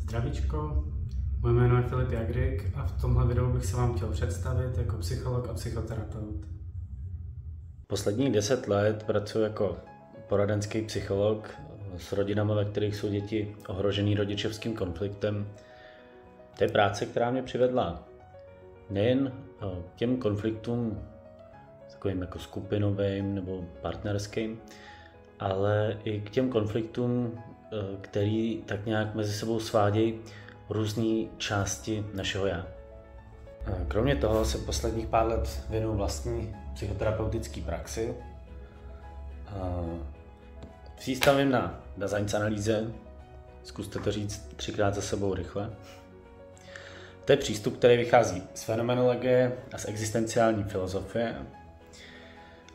Zdravíčko, moje jméno je Filip Jagrik a v tomhle videu bych se vám chtěl představit jako psycholog a psychoterapeut. Posledních 10 let pracuji jako poradenský psycholog s rodinami, ve kterých jsou děti ohrožený rodičovským konfliktem. To je práce, která mě přivedla nejen k těm konfliktům takovým jako skupinovým nebo partnerským, ale i k těm konfliktům, který tak nějak mezi sebou svádějí různé části našeho já. Kromě toho se posledních pár let věnuju vlastní psychoterapeutické praxi. Přístavím na design analýze, zkuste to říct 3krát za sebou rychle. To je přístup, který vychází z fenomenologie a z existenciální filozofie.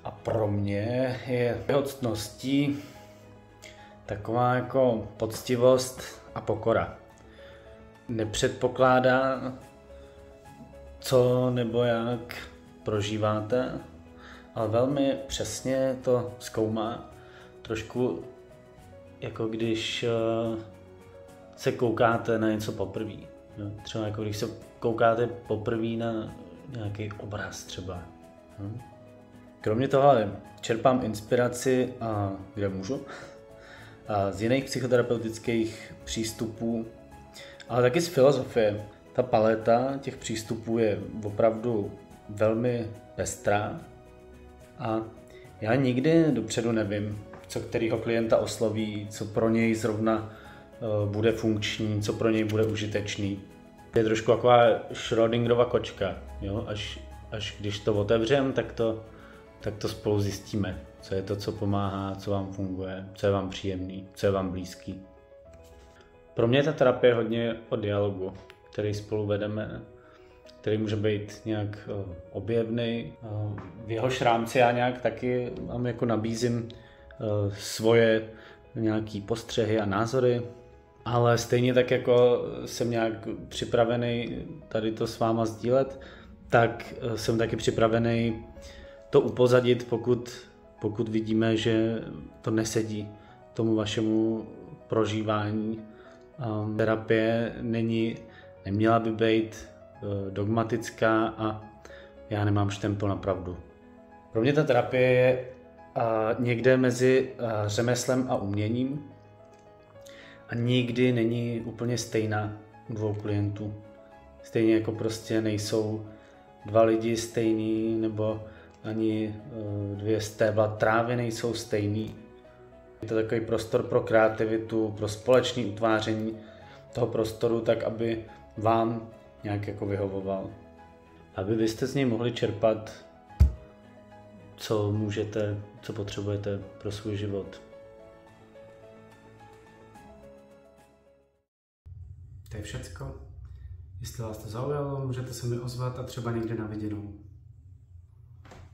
A pro mě je jeho ctností taková jako poctivost a pokora. Nepředpokládá, co nebo jak prožíváte, ale velmi přesně to zkoumá. Trošku jako když se koukáte na něco poprvé. Třeba jako když se koukáte poprvé na nějaký obraz třeba. Kromě toho čerpám inspiraci, kde můžu, z jiných psychoterapeutických přístupů, ale taky z filozofie. Ta paleta těch přístupů je opravdu velmi pestrá a já nikdy dopředu nevím, co kterýho klienta osloví, co pro něj zrovna bude funkční, co pro něj bude užitečný. Je trošku taková Schrödingerova kočka, jo? Až když to otevřeme, tak to spolu zjistíme, co je to, co pomáhá, co vám funguje, co je vám příjemný, co je vám blízký. Pro mě ta terapie je hodně o dialogu, který spolu vedeme, který může být nějak objevný. V jehož rámci já nějak taky vám jako nabízím svoje nějaký postřehy a názory, ale stejně tak jako jsem nějak připravený tady to s váma sdílet, tak jsem taky připravený to upozadit, pokud vidíme, že to nesedí tomu vašemu prožívání. Terapie neměla by být dogmatická a já nemám štempel na pravdu. Pro mě ta terapie je někde mezi řemeslem a uměním a nikdy není úplně stejná u dvou klientů. Stejně jako prostě nejsou dva lidi stejný, nebo ani dvě stébla trávy nejsou stejný. Je to takový prostor pro kreativitu, pro společné utváření toho prostoru tak, aby vám nějak jako vyhovoval. Aby vy jste z něj mohli čerpat, co můžete, co potřebujete pro svůj život. To je všecko. Jestli vás to zaujalo, můžete se mi ozvat a třeba někde na viděnou.